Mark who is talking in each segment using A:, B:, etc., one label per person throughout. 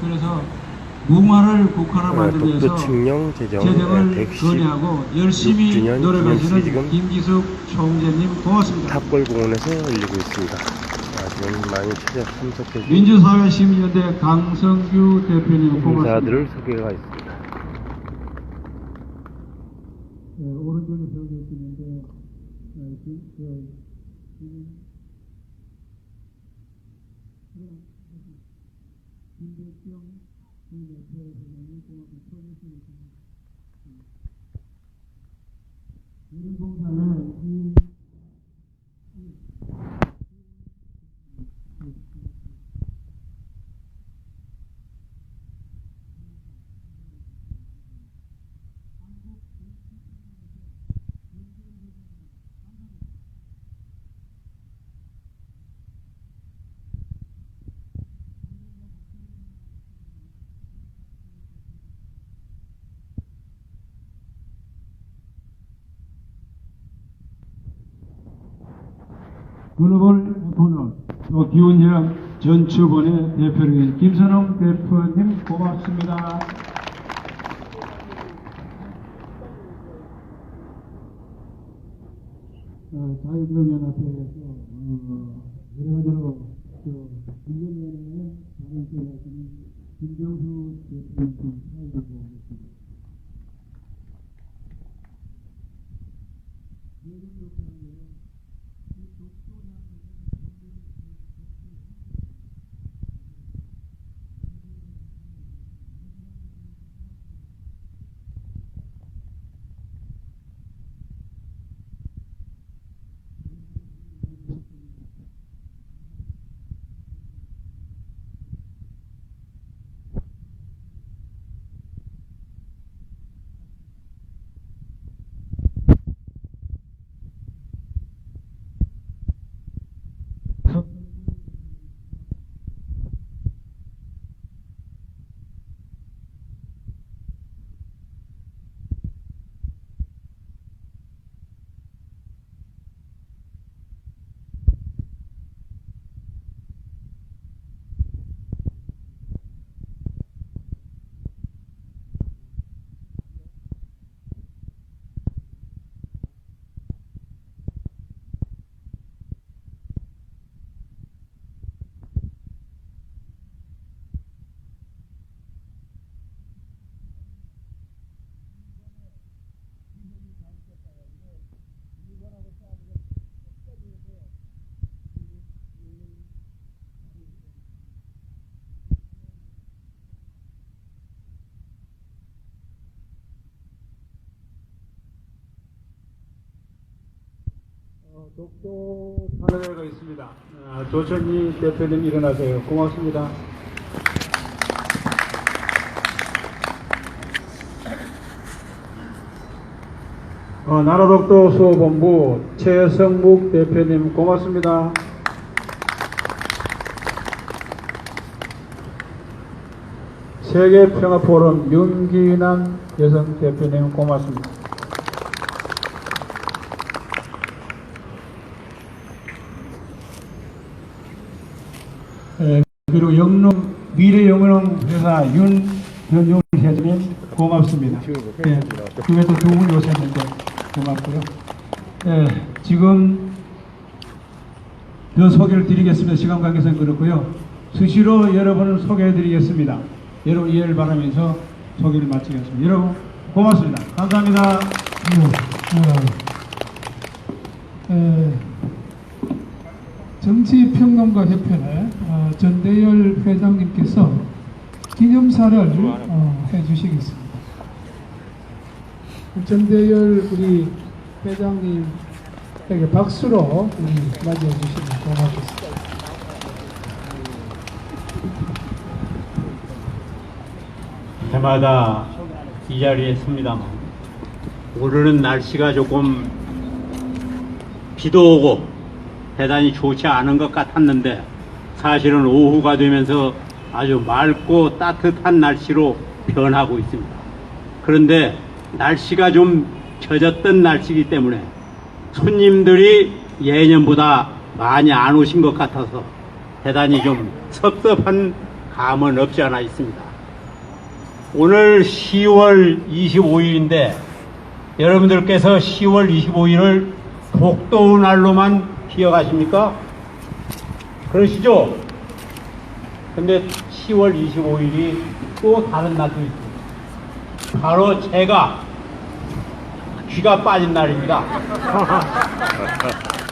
A: 그래서 무마를 국가를 만들기 위해서
B: 독도칙령 제정
A: 제정을 건의하고 열심히
B: 116주년
A: 노력하시는
B: 기념식이
A: 김기숙 총재님 고맙습니다.
B: 탑골공원에서 열리고 있습니다. 지금 많이 참석해 주신
A: 민주사회 시민연대 강성규 대표님 고맙습니다.
B: 행사들을 소개가 있습니다.
A: 네, 오른쪽에 서 계시는데 김대경 유림봉사는 이 글로벌 오토널 또 기운이랑 전축원의 대표님 김선홍 대표님 고맙습니다. 자유경연합회에서 여러 가지로 인연연합의 다른 쪽에 하시는 김정수 대표님 사회를 보고 계십니다. 독도 탄원회가 있습니다. 조천희 대표님 일어나세요. 고맙습니다. 나라독도 수호본부 최성묵 대표님 고맙습니다. 세계평화포럼 윤기남 여성 대표님 고맙습니다. 그리고 영농 미래영농 회사 윤현용 회장님 고맙습니다. 네, 그외에도 두 분이 오셨는데 고맙고요. 네, 지금 더 소개를 드리겠습니다. 시간 관계상 그렇고요. 수시로 여러분을 소개해드리겠습니다. 여러분 이해를 바라면서 소개를 마치겠습니다. 여러분 고맙습니다. 감사합니다.
C: 정치평론가협회 전대열 회장님께서 기념사를 해주시겠습니다. 전대열 우리 회장님에게 박수로 맞이해 주시면 고맙겠습니다.
D: 해마다 이 자리에 섭니다만 오늘은 날씨가 조금 비도 오고 대단히 좋지 않은 것 같았는데 사실은 오후가 되면서 아주 맑고 따뜻한 날씨로 변하고 있습니다. 그런데 날씨가 좀 젖었던 날씨이기 때문에 손님들이 예년보다 많이 안 오신 것 같아서 대단히 좀 섭섭한 감은 없지 않아 있습니다. 오늘 10월 25일인데 여러분들께서 10월 25일을 독도 날로만 기억하십니까? 그러시죠? 근데 10월 25일이 또 다른 날도 있습니다. 바로 제가 쥐가 빠진 날입니다.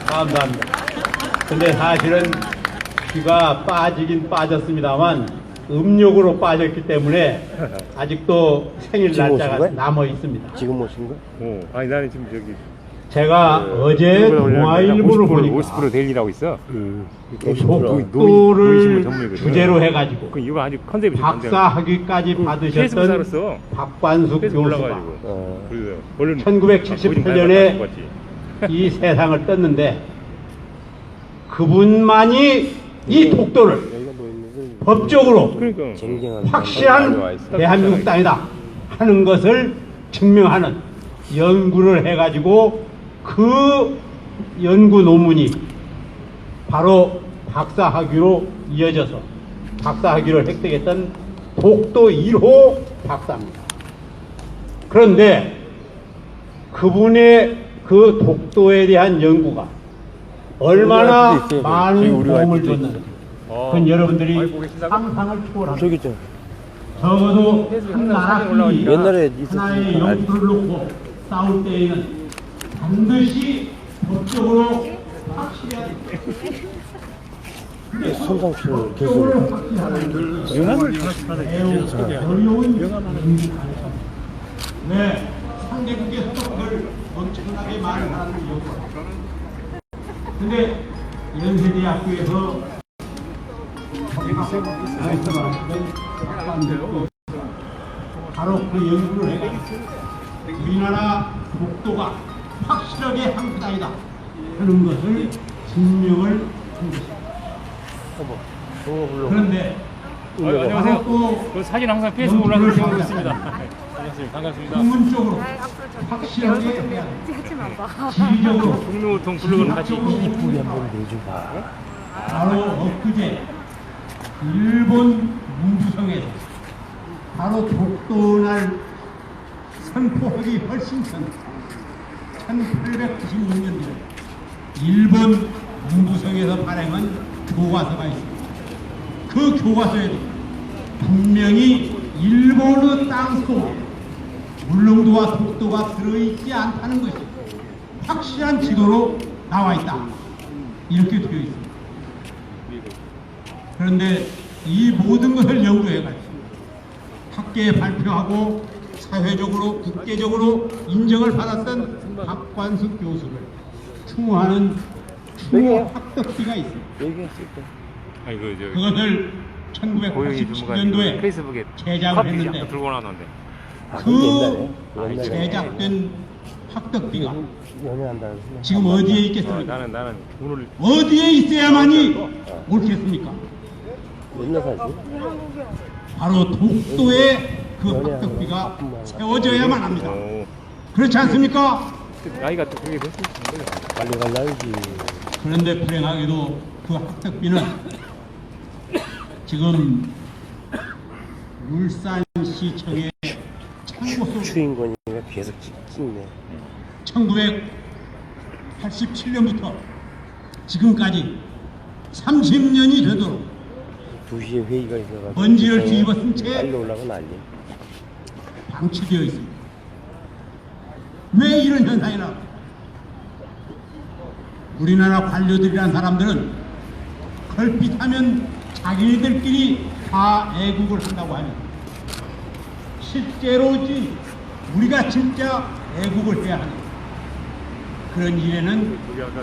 D: 감사합니다. 근데 사실은 쥐가 빠지긴 빠졌습니다만 음력으로 빠졌기 때문에 아직도 생일
B: 지금 오신
D: 날짜가
B: 거야?
D: 남아 있습니다.
B: 지금 오신 거?
E: 아니 나는 지금 저기
D: 제가 어제 동아일보를 보니까
E: 50% 데일리라고 있어.
D: 독도를 주제로 해가지고
E: 그 이거 아주 컨셉이
D: 박사 학위까지
E: 페이스북
D: 받으셨던
E: 살았어.
D: 박관숙
E: 페이스북
D: 교수가
E: 올라가지고. 그래서 얼른
D: 1978년에 이 세상을 떴는데 그분만이 이 독도를
B: 여기가 뭐 있는
D: 법적으로
E: 그러니까
B: 쟁쟁한
D: 확실한 대한민국 땅이다 하는 것을 증명하는 연구를 해가지고 그 연구 논문이 바로 박사학위로 이어져서 박사학위를 획득했던 독도 1호 박사입니다. 그런데 그분의 그 독도에 대한 연구가 얼마나 많은 도움을 줬는지 그건 여러분들이
E: 아이고, 계신다고?
D: 상상을 초월합니다.
B: 저기 있죠.
D: 적어도 한 나라끼리
B: 옛날에
D: 하나의 영토를 놓고 싸울 때에는 반드시 법적으로 확실해야 됩니다.
B: 손상철 교수.
D: 네, 상대국에서 그걸 엄청나게 많은 사람들이 요구합니다. 근데 연세대학교에서 바로 그 연구를 해가지고 우리나라 독도가 확실하게 한국 땅이다 하는 것을 증명을 한 것입니다. 그런데
E: 안녕하세요.
D: 또
E: 그 사진 항상 페이스북 올라가는 거 보고 있습니다. 안녕하세요. 반갑습니다.
D: 국문적으로 확실하게 해야 됩니다. 지리적으로
E: 국무통 블로그는 같이
B: 이쁘게 한번 내줘봐.
D: 바로 엊그제 일본 문부성에서 바로 독도날 선포하기 훨씬 전 1896년도에 일본 문부성에서 발행한 교과서가 있습니다. 그 교과서에도 분명히 일본의 땅속 울릉도와 독도가 들어있지 않다는 것이 확실한 지도로 나와 있다. 이렇게 되어 있습니다. 그런데 이 모든 것을 연구해가지고 학계에 발표하고 사회적으로 국제적으로 인정을 받았던 박관숙 교수를 추모하는 추모 학덕비가 있습니다.
B: 얘기했을 때.
E: 아니 그
D: 그것을
E: 고영희 전문가님
D: 1987년도에
E: 페이스북에
D: 제작을
E: 커피
D: 했는데
E: 자꾸 들고 나왔는데
D: 그
B: 옛날에
D: 제작된 학덕비가
B: 연애한다는 생각.
D: 지금 어디에 있겠습니까?
E: 나는 오늘
D: 어디에 있어야만이 옳겠습니까?
B: 옛날 사실.
D: 바로 독도에 그 학덕비가 세워져야만 합니다. 그렇지 않습니까?
E: 나이가 또 그게 됐을 텐데.
B: 빨리 갈라야지.
D: 그런데 불행하게도 그 학덕비는 지금 울산시청의 참고서
B: 주인공이가 계속 찍네.
D: 1987년부터 지금까지 30년이 되도록
B: 2시에 회의가 있어가지고.
D: 먼지를 뒤집어쓴 채
B: 빨리 올라가 난리.
D: 방치되어 있습니다. 왜 이런 현상이 나옵니까? 우리나라 관료들이란 사람들은 걸핏하면 자기들끼리 다 애국을 한다고 합니다. 실제로지 우리가 진짜 애국을 해야 하는 그런 일에는
E: 우리 아까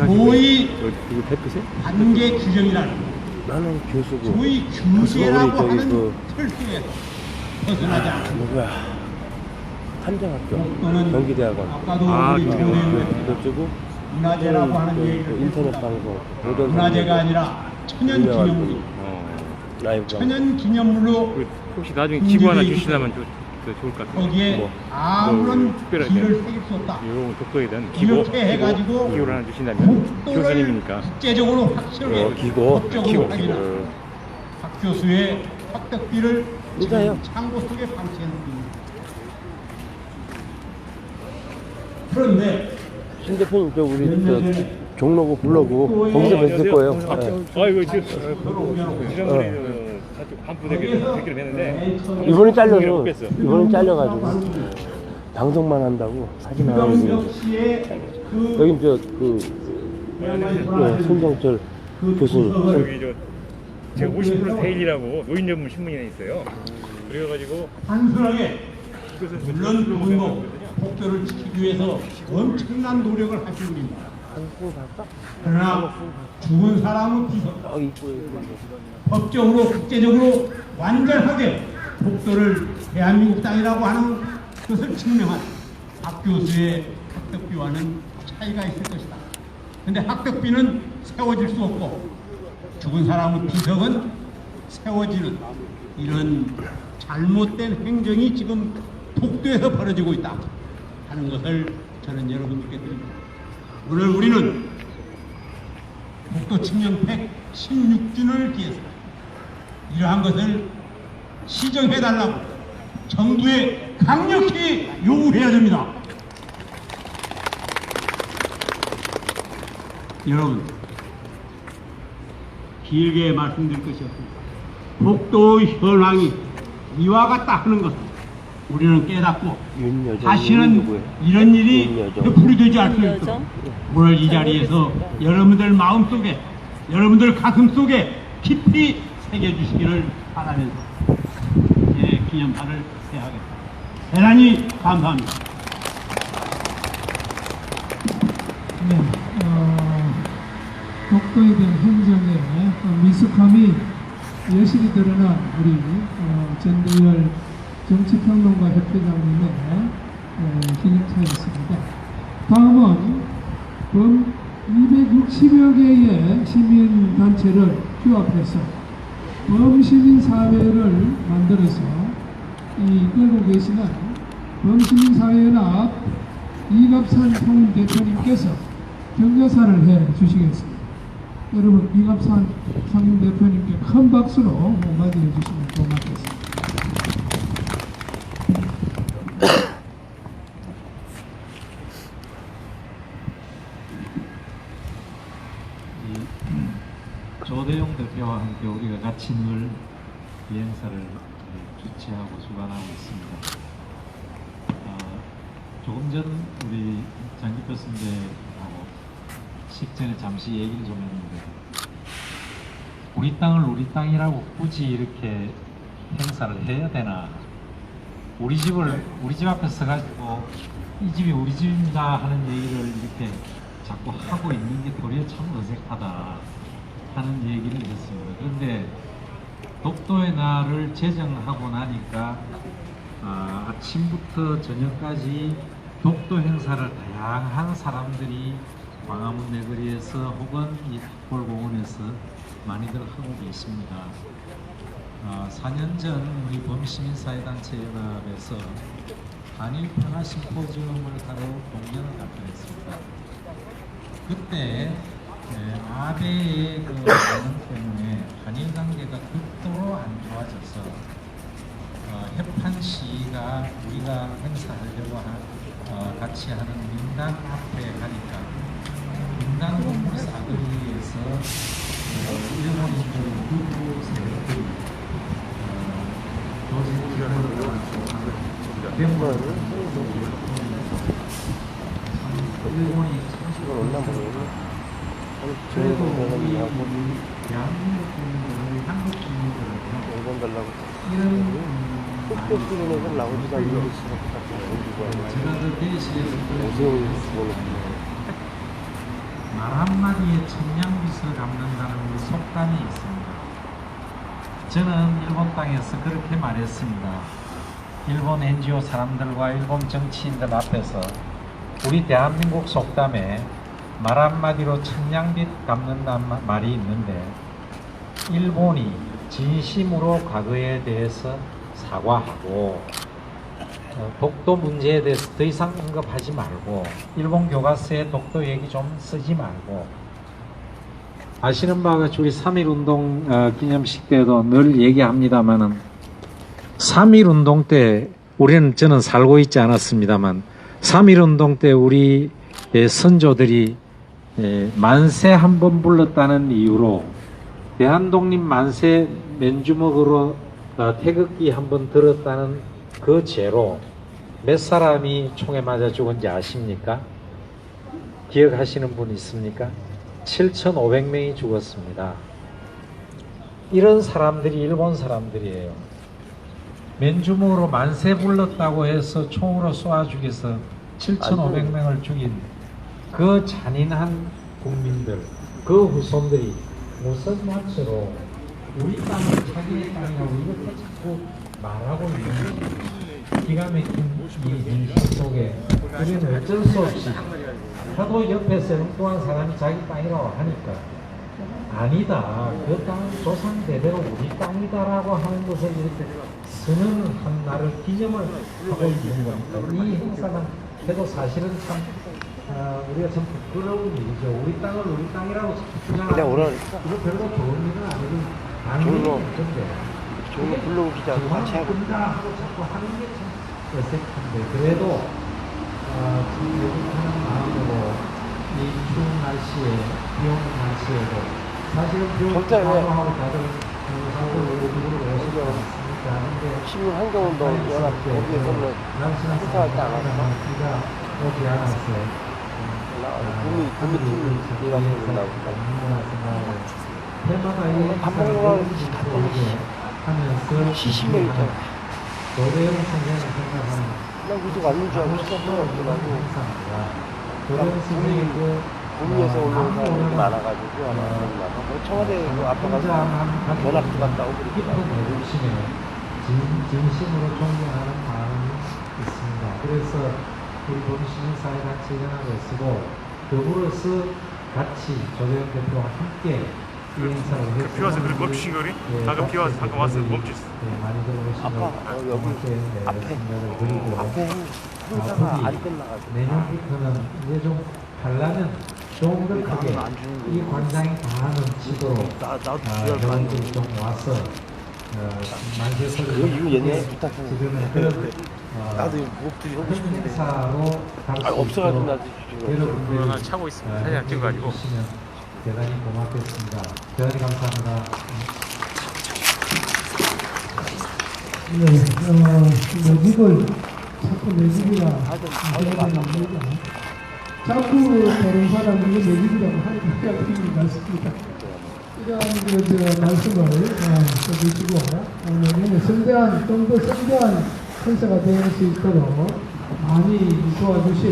D: 소위
E: 누구 대표세요?
D: 관계 규정이라는
B: 나는 교수고.
D: 소위 규제라고
B: 저기
D: 하는
B: 그-
D: 틀속에서 벗어나지 않습니다.
B: 누구야? 한정학교.
D: 또는
B: 경기대학원.
D: 아까도
E: 아,
D: 우리
E: 경기대학원.
D: 교수님
B: 이것저것.
D: 문화재라고 하는
B: 그
D: 얘기를
B: 인터넷 방송. 모든
D: 문화재가 아니라 천연 기념물이
B: 라이브
D: 천연 기념물로
E: 그 혹시 나중에 지구 하나 주시다면 좋을 것 같아요.
D: 거기에
B: 뭐,
D: 아무런
E: 특별하게.
D: 기를 새길 수 없다.
E: 이런 독도에 대한 기고
D: 이렇게 해가지고
E: 기고를 하나 주신다면
D: 독도를
E: 교수님이니까
D: 국제적으로 확실하게
B: 기고.
D: 법적으로
E: 기고.
D: 확인한 박 교수의 학덕비를
B: 이거요.
D: 지금 창고 속에 방치해 놓습니다. 그런데
B: 신 대표님 저 우리 저 종로구 블로그 거기서 뵀을 거예요. 네.
E: 아 이거 지금 지난번에 한부대기를 했는데
B: 이번에 잘려서
E: 못 뺐어요.
B: 이번에 잘려가지고 방송만 한다고 사진 안 하고 있는데
D: 역시의 그
B: 여기 저그 손정철 교수님
E: 여기 저 제가 50% 세일이라고 노인 전문 신문이 있어요. 그래가지고
D: 단순하게
E: 이것은
D: 물론 그분도 목표를 지키기 위해서 엄청난 노력을 하신 분입니다. 그러나 죽은 사람은 비서 법적으로 국제적으로 완전하게 독도를 대한민국 땅이라고 하는 것을 증명한 박 교수의 학덕비와는 차이가 있을 것이다. 근데 학덕비는 세워질 수 없고 죽은 사람의 비석은 세워지는 이런 잘못된 행정이 지금 독도에서 벌어지고 있다 하는 것을 저는 여러분들께 드립니다. 오늘 우리는 독도 침략 116주년을 기해서 이러한 것을 시정해달라고 정부에 강력히 요구해야 됩니다. 여러분, 길게 말씀드릴 것이 없습니다. 독도 현황이 이와 같다 하는 것을 우리는 깨닫고
B: 윤여정
D: 다시는
B: 누구예요?
D: 이런 일이
B: 윤여정.
D: 되풀이 되지 않을 수 있도록 오늘 이 자리에서 여러분들 마음속에 여러분들 가슴속에 깊이 새겨주시기를 바라면서 제 기념사를 해야겠다. 대단히 감사합니다.
C: 네, 독도에 대한 행정의 미숙함이 여실히 드러난 우리 전대열 정치평론가 협회장님의 기념사였습니다. 다음은 260여 개의 시민단체를 규합해서 범시민사회를 만들어서 이끌고 계시는 범시민사회연합 이갑산 상임 대표님께서 격려사를 해 주시겠습니다. 여러분, 이갑산 상임 대표님께 큰 박수로 맞이해 주시면 고맙겠습니다.
F: 조대용 대표와 함께 우리가 같이 늘 이 행사를 주최하고 주관하고 있습니다. 조금 전 우리 장기표 선배하고 식전에 잠시 얘기를 좀 했는데 우리 땅을 우리 땅이라고 굳이 이렇게 행사를 해야 되나, 우리 집 앞에 서가지고 이 집이 우리 집입니다 하는 얘기를 이렇게 자꾸 하고 있는 게 도리어 참 어색하다 하는 얘기를 했습니다. 그런데 독도의 날을 제정하고 나니까 아침부터 저녁까지 독도 행사를 다양한 사람들이 광화문 내거리에서 혹은 이 탁월공원에서 많이들 하고 계십니다. 4년 전 우리 범시민사회단체연합에서 한일 평화 심포지엄을 하러 공연을 발표했습니다. 그때 아베의 그 반응 때문에 한일 관계가 극도로 안 좋아져서 협한 시위가 우리가 행사하려고 같이 하는 민당 앞에 가니까 민당 건물 사거리에서 일본인들 유부 세력들이 일본이 그래도 우리 대한민국 국민들, 한국 국민들은요,
B: 일본 달라고
F: 이런
B: 특별 수련회가 나오지도 않는
F: 제가 그 대시에서
B: 오세훈
F: 말 한마디에 천냥빚을 갚는다는 속담이 있습니다. 저는 일본 땅에서 그렇게 말했습니다. 일본 NGO 사람들과 일본 정치인들 앞에서 우리 대한민국 속담에 말 한마디로 천냥빚 갚는다는 말이 있는데, 일본이 진심으로 과거에 대해서 사과하고 독도 문제에 대해서 더 이상 언급하지 말고 일본 교과서에 독도 얘기 좀 쓰지 말고
G: 아시는 바와 같이 우리 3.1운동 기념식 때도 늘 얘기합니다만은 3.1운동 때 저는 살고 있지 않았습니다만 3.1운동 때 우리 선조들이 만세 한 번 불렀다는 이유로 대한독립 만세 맨주먹으로 태극기 한 번 들었다는 그 죄로 몇 사람이 총에 맞아 죽은지 아십니까? 기억하시는 분 있습니까? 7,500명이 죽었습니다. 이런 사람들이 일본 사람들이에요. 맨주먹으로 만세 불렀다고 해서 총으로 쏘아 죽여서 7,500명을 죽인 그 잔인한 국민들, 그 후손들이 무슨 낯으로 우리 땅을 자기의 땅이라고 이렇게 자꾸 말하고 있는 기가 막힌 이 민심 속에 우리는 어쩔 수 없이 하도 옆에서 엉뚱한 사람이 자기 땅이라고 하니까 아니다, 그 땅은 조상 대대로 우리 땅이다라고 하는 것을 이렇게 선언한 날을 기념을 하고 있는 겁니다. 이 행사는 해도 사실은 참 우리가 참 부끄러운 일이죠. 우리 땅을 우리 땅이라고 주장하는 이거 별로 좋은 일은 아니고 당연히
B: 좋은 블로그 기자도 같이 하고
G: 하고 자꾸 하는 게 참 어색한데 그래도 지금 외국하는 마음으로 이 추운 날씨에 비 오는 날씨에도 사실은 하고 다들 외국으로 오시지 않습니까? 근데
B: 시민 환경운동 연합 거기에서는 행사할 때 안 왔어?
G: 비가 오지 않았어요.
B: 국민팀이라고 그런다고
G: 밥
B: 먹으러 가는 집 갔다
G: 하면서
B: 70명 있잖아.
G: 도대형 선생을 생각하는
B: 난 그저 왔는 줄 알고 시작해가지고
G: 도대형 선생이 그
B: 구미에서 올라온 사람들이 많아가지고 아마 청와대 앞에 가서 전학도 갔다 오고 그러더라고요.
G: 진심으로 존경하는 마음이 있습니다. 그래서 우리 범시민사회 같이 일어나고 있고 더불어서 같이 조대현 대표와 함께 이 행사를 해서
E: 비 와서 그렇게 멈추신 거리? 방금 비 와서 방금 와서 멈췄어.
G: 많이 들어오시고
B: 아까 앞에 행사가 안 끝나가지고
G: 내년부터는 이제 좀 하려면 좀 더 크게 이 관장이 다 넘치도록 여러분들이 좀 와서 만세설을
B: 이거 옛날에 부탁했는데
G: 지금은 그런
B: 나도 목들이 하고 싶은데
G: 행사로
B: 없어가지고 나도
G: 여러분들이
E: 하나 차고 있습니다. 사진 안 찍어가지고.
G: 해주시면 대단히 고맙겠습니다. 대단히 감사합니다.
C: 네, 내집을 자꾸 내집이라 자꾸 다른 사람들이 내집이라고 하니까 틀린 것 같습니다. 이런 말씀을 해주시고 내년에 성대한, 좀 더 성대한 행사가 될 수 있도록 많이 도와주실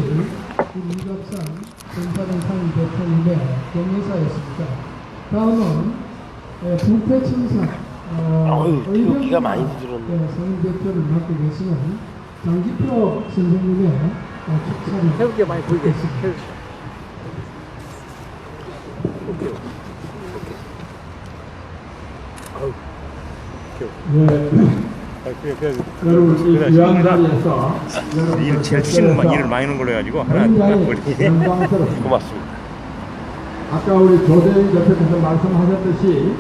C: 우리 이갑산 전사동 상임 대표님의 경례사였습니다. 다음은 부패청산
B: 기가 많이 들었네.
C: 상임 대표를 맡고 계시는 장기표 선생님의 축사를
A: 태극기 많이 보이게 해주세요. 여러분 이 귀한 자리에서
E: 일 제일 치는 것만 일을 많이 하는 걸로 해가지고 하나
B: 고맙습니다.
A: 아까 우리 조대인 대표께서 말씀하셨듯이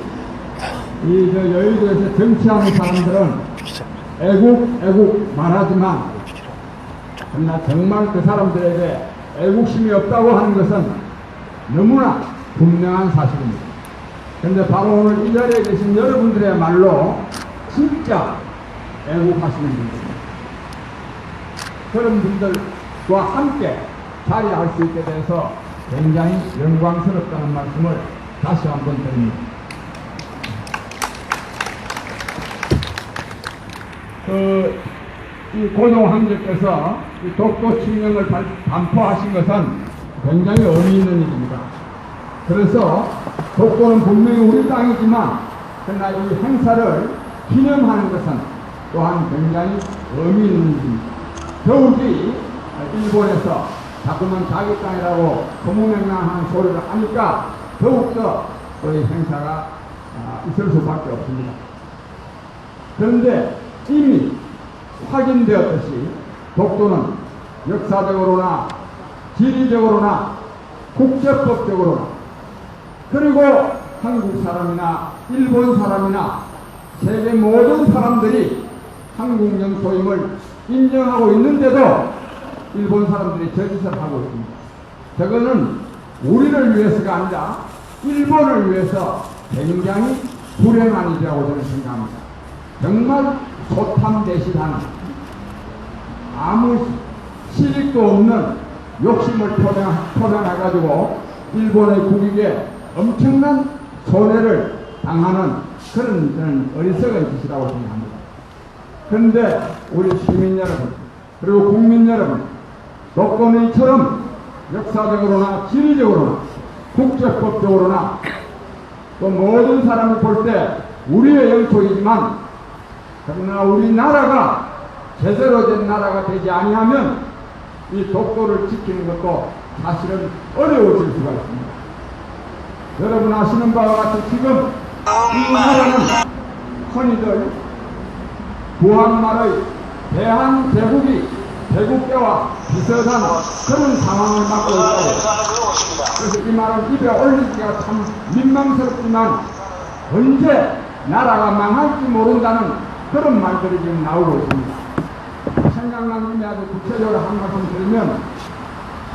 A: 이 여의도에서 정치하는 사람들은 애국 말하지만 그러나 정말 그 사람들에게 애국심이 없다고 하는 것은 너무나 분명한 사실입니다. 그런데 바로 오늘 이 자리에 계신 여러분들의 말로 진짜 애국하시는 분들입니다. 그런 분들과 함께 자리할 수 있게 돼서 굉장히 영광스럽다는 말씀을 다시 한번 드립니다. 이 고종 황제께서 이 독도 칙령을 반포하신 것은 굉장히 의미 있는 일입니다. 그래서 독도는 분명히 우리 땅이지만 그러나 이 행사를 기념하는 것은 또한 굉장히 의미 있는 일입니다. 더욱이 일본에서 자꾸만 자기 땅이라고 거무맹랑한 소리를 하니까 더욱더 이 행사가 있을 수밖에 없습니다. 그런데 이미 확인되었듯이 독도는 역사적으로나 지리적으로나 국제법적으로나 그리고 한국 사람이나 일본 사람이나 세계 모든 사람들이 한국 영토임을 인정하고 있는데도 일본 사람들이 저짓을 하고 있습니다. 저거는 우리를 위해서가 아니라 일본을 위해서 굉장히 불행한 일이라고 저는 생각합니다. 정말 소탐대실하는 아무 실익도 없는 욕심을 표명해가지고 일본의 국익에 엄청난 손해를 당하는 그런 어리석은 짓이라고 생각합니다. 그런데 우리 시민 여러분 그리고 국민 여러분 독거노인처럼 역사적으로나 지리적으로나 국제법적으로나 또 모든 사람이 볼 때 우리의 영토이지만 그러나 우리나라가 제대로 된 나라가 되지 아니하면 이 독도를 지키는 것도 사실은 어려워질 수가 있습니다. 여러분 아시는 바와 같이 지금 이 나라는 흔히들 구한말의 대한제국이 대국계와 비슷한 그런 상황을 맞고 있다고. 그래서 이 말을 입에 올리기가 참 민망스럽지만 언제 나라가 망할지 모른다는 그런 말들이 지금 나오고 있습니다. 생각난 김에 아주 구체적으로 한 말씀 드리면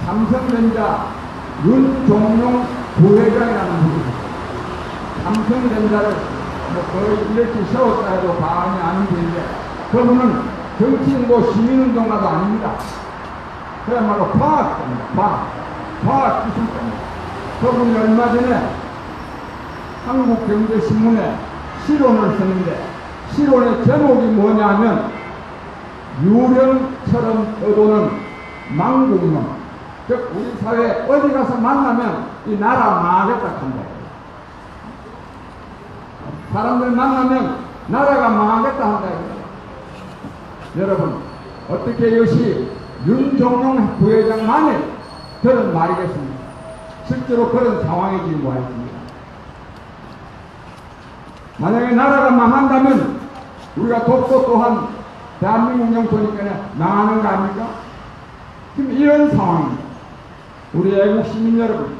A: 삼성전자 윤종용 부회장이라는 분이 있어요. 삼성전자를 뭐 거의 이렇게 세웠다 해도 과언이 아닌 분인데 그분은 정치인도 시민운동가도 아닙니다. 그야말로 과학자입니다. 과학기술자입니다. 그분이 얼마 전에 한국경제신문에 시론을 썼는데 시론의 제목이 뭐냐 하면 유령처럼 떠도는 망국놈, 즉 우리 사회 어디 가서 만나면 이 나라 망하겠다 한다. 사람들 만나면 나라가 망하겠다 한다. 여러분 어떻게 이것이 윤종용 부회장만이 그런 말이겠습니까? 실제로 그런 상황이 지금 와 있습니다. 만약에 나라가 망한다면 우리가 독도 또한 대한민국 영토니까 망하는 거 아닙니까? 지금 이런 상황입니다. 우리 애국 시민 여러분,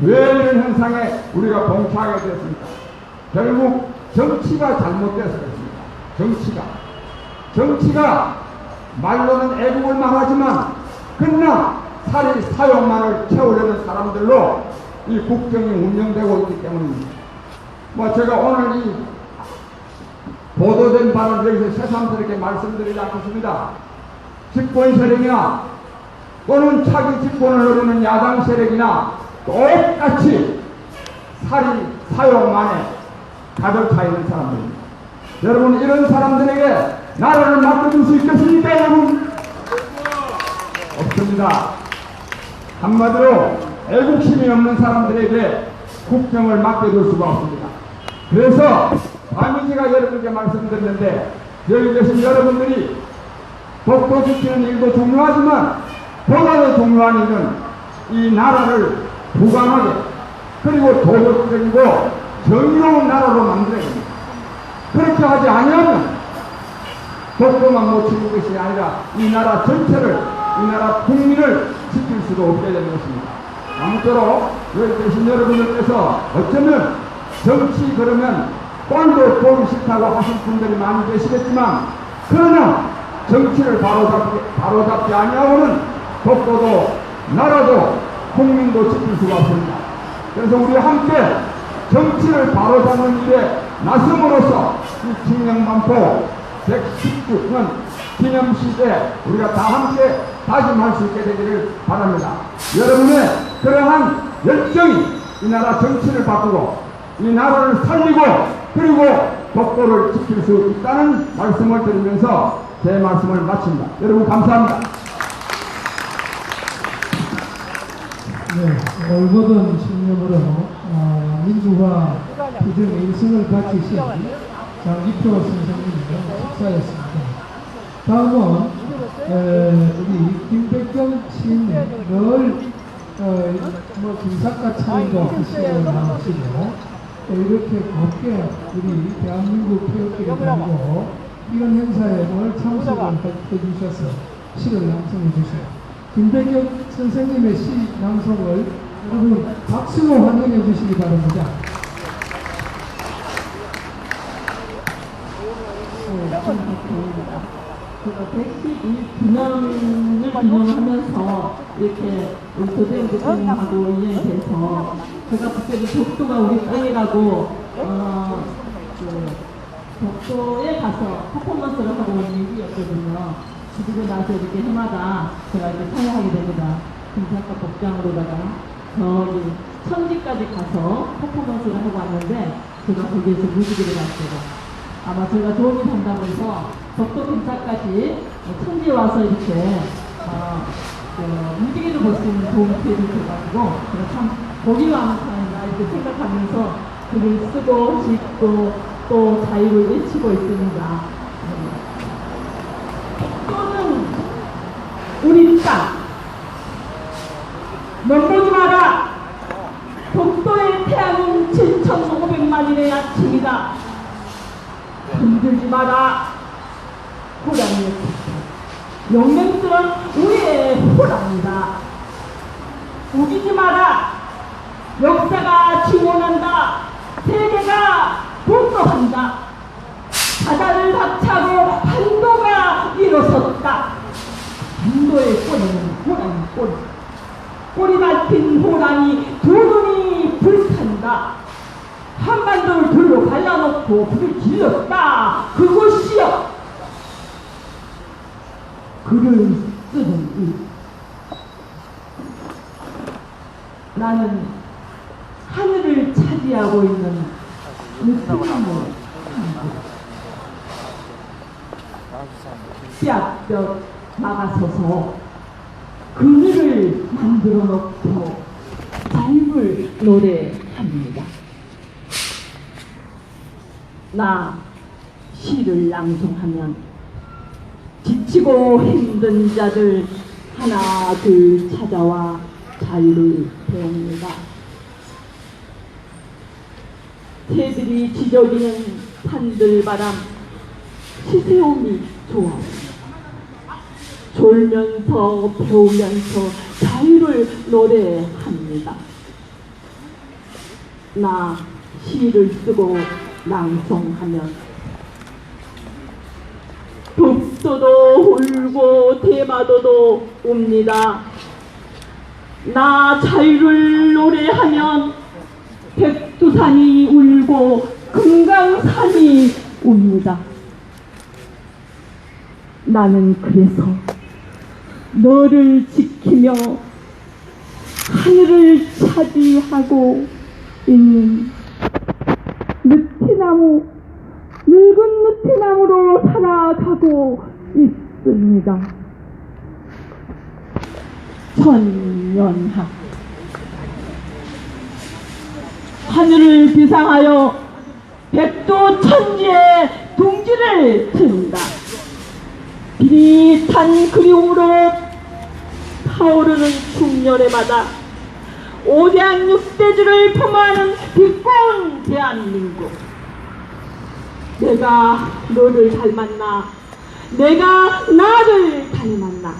A: 왜 이런 현상에 우리가 봉착하게 됐습니까? 결국 정치가 잘못돼서 그렇습니다. 정치가 말로는 애국을 말하지만 그러나 사용만을 채우려는 사람들로 이 국정이 운영되고 있기 때문입니다. 뭐 제가 오늘 이 보도된 바를 여기서 새삼스럽게 말씀드리지 않겠습니다. 집권 세력이나 또는 차기 집권을 노리는 야당 세력이나 똑같이 사용만에 가득 차 있는 사람들입니다. 여러분 이런 사람들에게 나라를 맡겨줄 수 있겠습니까 여러분? 없습니다. 한마디로 애국심이 없는 사람들에게 국정을 맡겨줄 수가 없습니다. 그래서 감히 제가 여러분께 말씀드렸는데 여기 계신 여러분들이 독도 지키는 일도 중요하지만 보다도 중요한 일은 이 나라를 부강하게 그리고 도덕적이고 정의로운 나라로 만들어야 됩니다. 그렇게 하지 아니하면 독도만 못 지킬 것이 아니라 이 나라 전체를 이 나라 국민을 지킬 수도 없게 되는 것입니다. 아무쪼록 여기 계신 여러분들께서 어쩌면 정치 그러면 꼴도 보기 싫다고 하실 분들이 많이 계시겠지만 그러나 정치를 바로잡지 아니하고는 독도도 나라도 국민도 지킬 수가 없습니다. 그래서 우리 함께 정치를 바로잡는 일에 나섬으로써 이 칙령반포 119년 기념시대에 우리가 다 함께 다짐할 수 있게 되기를 바랍니다. 여러분의 그러한 열정이 이 나라 정치를 바꾸고 이 나라를 살리고 그리고 독도를 지킬 수 있다는 말씀을 드리면서 제 말씀을 마칩니다. 여러분 감사합니다.
C: 네, 올거든 신념으로 민주화 투쟁의 일승을 바치신 장기표 선생님의 식사였습니다. 다음은 우리 김백경 시인님 늘 김삿갓 차림도 하시고 나오시고 이렇게 곱게 우리 대한민국 태극기를 들고 이런 행사에 늘 참석을 해주셔서 시를 낭송해 주세요. 김백경 선생님의 시 낭송을 여러분 박수로 환영해 주시기 바랍니다.
H: 김학태입니다. 제가 112년을 기념하면서 이렇게 우리 조대웅 대통령하고 인연이 돼서 제가 그때 독도가 우리 땅이라고 독도에 가서 퍼포먼스를 하고 온 일이었거든요. 그리고 나서 이렇게 해마다 제가 이렇게 참여하게 됩니다. 김사과 복장으로다가 저기 천지까지 가서 퍼포먼스를 하고 왔는데 제가 거기에서 무지개를 봤어요. 아마 제가 도움이 된다고 해서 독도 근처까지 천지에 와서 이렇게 무지개를 볼 수 있는 좋은 기회를 줘가지고 제가 참 복이 많다 이렇게 생각하면서 글을 쓰고 짓고 또 자유를 외치고 있습니다. 독도는 우리 땅. 넘보지 마라. 독도의 태양은 7,500만인의 아침이다. 흔들지 마라. 호랑이의 용맹스러운 우리의 호랑이다. 우기지 마라. 역사가 지원한다. 세계가 복도한다. 바다를 박차고 반도가 일어섰다. 반도의 꼬리는 호랑이 꼬리. 꼬리 밟힌 호랑이 두 눈이 불탄다. 한반도를 둘로 갈라놓고 불을 질렀다. 그것이여 글을 쓰는 일. 나는 하늘을 차지하고 있는 느티나무 뼈 막아서서 그늘을 만들어 놓고 자유를 노래합니다. 나 시를 낭송하면 지치고 힘든 자들 하나 둘 찾아와 자유를 배웁니다. 새들이 지저귀는 산들바람 시세움이 좋아요. 졸면서 배우면서 자유를 노래합니다. 나 시를 쓰고 낭송하면 독도도 울고 대마도도 웁니다. 나 자유를 노래하면 백두산이 울고 금강산이 웁니다. 나는 그래서 너를 지키며 하늘을 차지하고 있는 느티나무, 늙은 느티나무로 살아가고 있습니다. 천년하 하늘을 비상하여 백도 천지의 둥지를 트는다. 비릿한 그리움으로 타오르는 중년의 바다, 오대양 육대주를 폄하하는 빛고운 대한민국. 내가 너를 닮았나? 내가 나를 닮았나?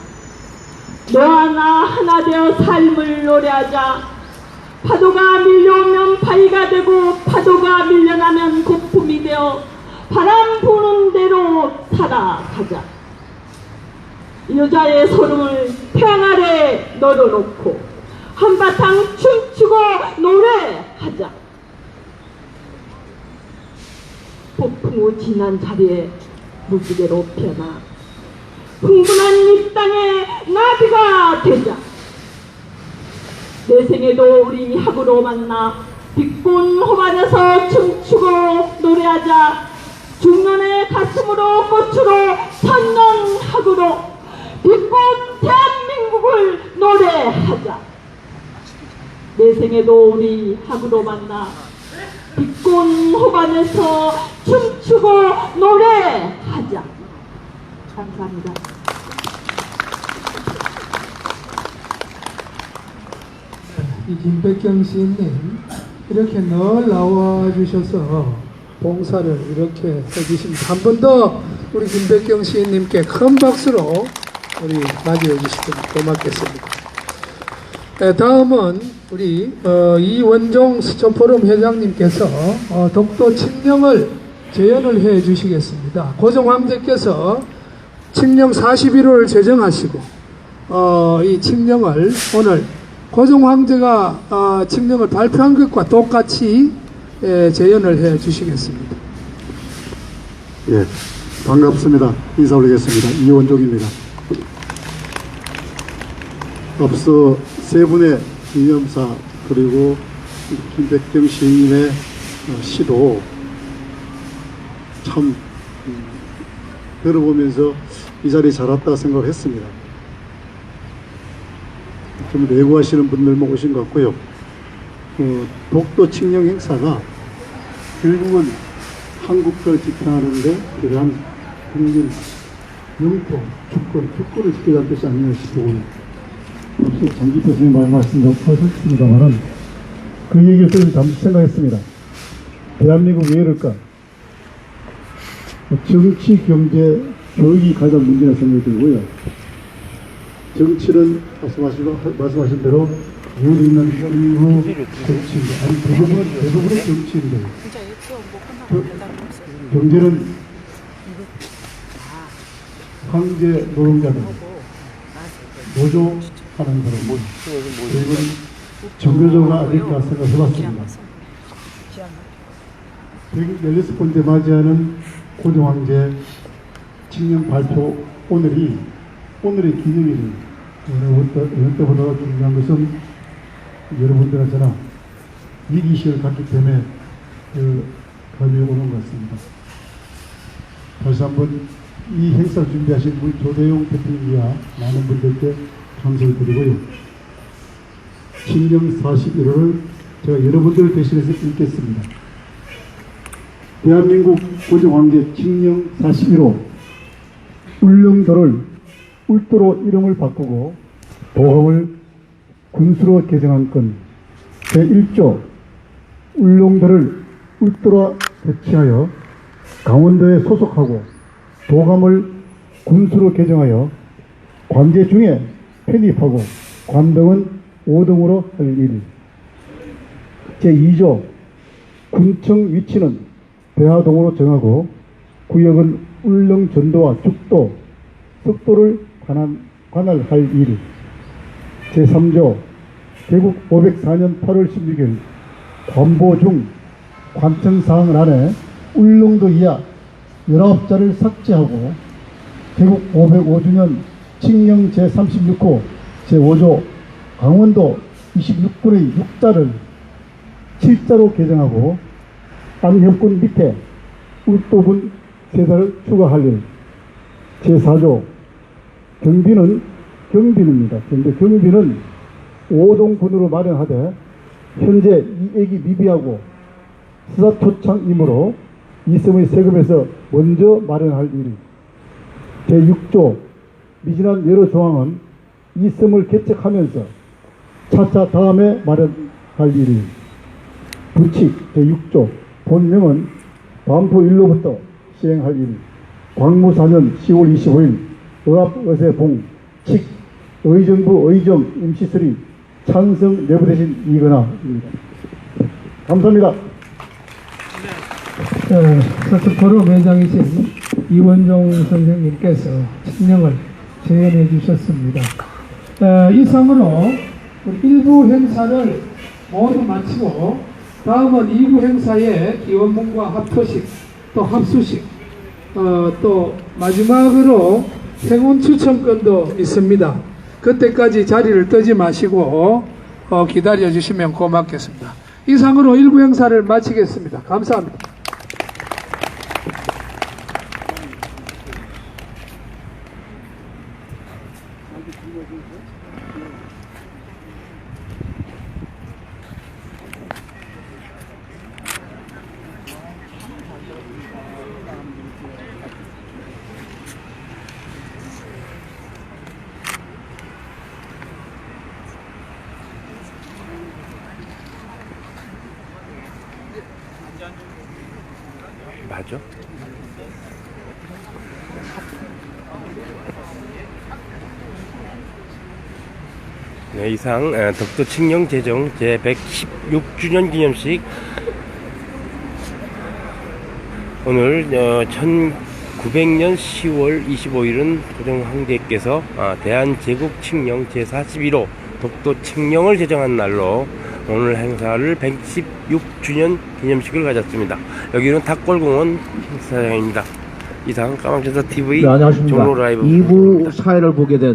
H: 너와 나 하나 되어 삶을 노래하자. 파도가 밀려오면 바위가 되고 파도가 밀려나면 거품이 되어 바람 부는 대로 살아가자. 여자의 소름을 태양 아래 널어놓고 한바탕 춤추고 노래하자. 폭풍 후 지난 자리에 무지개로 피어나 흥분한 이 땅에 나비가 되자. 내 생에도 우리 학으로 만나 빛본 호반에서 춤추고 노래하자. 중년의 가슴으로 꽃으로 천년학으로 빛본 대한민국을 노래하자. 내 생에도 우리 학으로 만나 빛본 호반에서 춤추고 노래하자. 감사합니다.
C: 이 김백경 시인님 이렇게 늘 나와 주셔서 봉사를 이렇게 해주십니다. 한 번 더 우리 김백경 시인님께 큰 박수로 우리 맞이해 주시면 고맙겠습니다. 네, 다음은 우리 이원종 수초포럼 회장님께서 독도 칙령을 제언을 해 주시겠습니다. 고종 황제께서 칙령 41호를 제정하시고 이 칙령을 오늘 고종 황제가 칙령을 발표한 것과 똑같이 제언을 해 주시겠습니다.
I: 예, 반갑습니다. 인사 올리겠습니다. 이원종입니다. 앞서 세 분의 기념사 그리고 김백경 시인의 시도 참 들어보면서 이 자리에 잘 왔다 생각했습니다. 좀 내고하시는 분들만 오신 것 같고요. 독도 칙령 행사가 결국은 한국을 지탱하는데 그러한 국민, 영토, 주권을 지켜야 뜻이 아니냐 싶고, 앞서 장기 교수님 말씀하셨습니다만 그 얘기를 좀 잠시 생각했습니다. 대한민국 왜 이럴까? 정치, 경제, 교육이 가장 문제라 생각이 들고요. 정치는 말씀하신 대로 이유 있는 일부 정치인데, 아니 대부분의 정치인데, 경제는 황제 노동자들, 노조하는 사람, 그리고 종교적으로 아닐까 생각해봤습니다. 116번째 맞이하는 고종 황제 칙령 발표 오늘의 기념일은 어느 때보다 중요한 것은 여러분들과 저나 위기의식을 갖기 때문에 감이 오는 것 같습니다. 다시 한번 이 행사를 준비하신 우리 조대용 대표님과 많은 분들께 감사를 드리고요. 칙령 41호를 제가 여러분들을 대신해서 읽겠습니다. 대한민국 고종황제 칙령 41호 울릉도를 울도로 이름을 바꾸고 도함을 군수로 개정한 건 제1조 울릉도를 울도로 배치하여 강원도에 소속하고 도감을 군수로 개정하여 관제 중에 편입하고 관동은 5등으로 할 일. 제2조 군청 위치는 대하동으로 정하고 구역은 울릉 전도와 죽도, 석도를 관할할 일. 제3조 개국 504년 8월 16일 관보 중 관청사항 안에 울릉도 이하 19자를 삭제하고 개국 505주년 칙령 제36호 제5조 강원도 26군의 6자를 7자로 개정하고 안협군 밑에 울도군 3자를 추가할 일. 제4조 경비입니다. 경비는 5동군으로 마련하되 현재 이액이 미비하고 수사초창이므로 이섬의 세금에서 먼저 마련할 일. 제6조 미진한 여러 조항은 이섬을 개척하면서 차차 다음에 마련할 일이. 부칙 제6조 본명은 반포일로부터 시행할 일. 광무 4년 10월 25일 의합의세봉 칙 의정부 의정 임시설이 찬성 내부대신 이거나입니다. 감사합니다.
C: 서초포로 매장이신 이원종 선생님께서 칙령을 제언해 주셨습니다. 이상으로 우리 1부 행사를 모두 마치고 다음은 2부 행사의 기원문과 합토식 또 합수식 또 마지막으로 행운 추첨권도 있습니다. 그때까지 자리를 뜨지 마시고 기다려 주시면 고맙겠습니다. 이상으로 1부 행사를 마치겠습니다. 감사합니다.
B: 맞아? 네, 이상 독도 칙령 제정 제116주년 기념식 오늘 1900년 10월 25일은 고종 황제께서 대한제국칙령 제41호 독도 칙령을 제정한 날로 오늘 행사를 116주년 기념식을 가졌습니다. 여기는 닭골공원 행사장입니다. 이상 까망천사 TV
J: 네, 안녕하십니까.
B: 종로 라이브
J: 2부 사회를 보게 된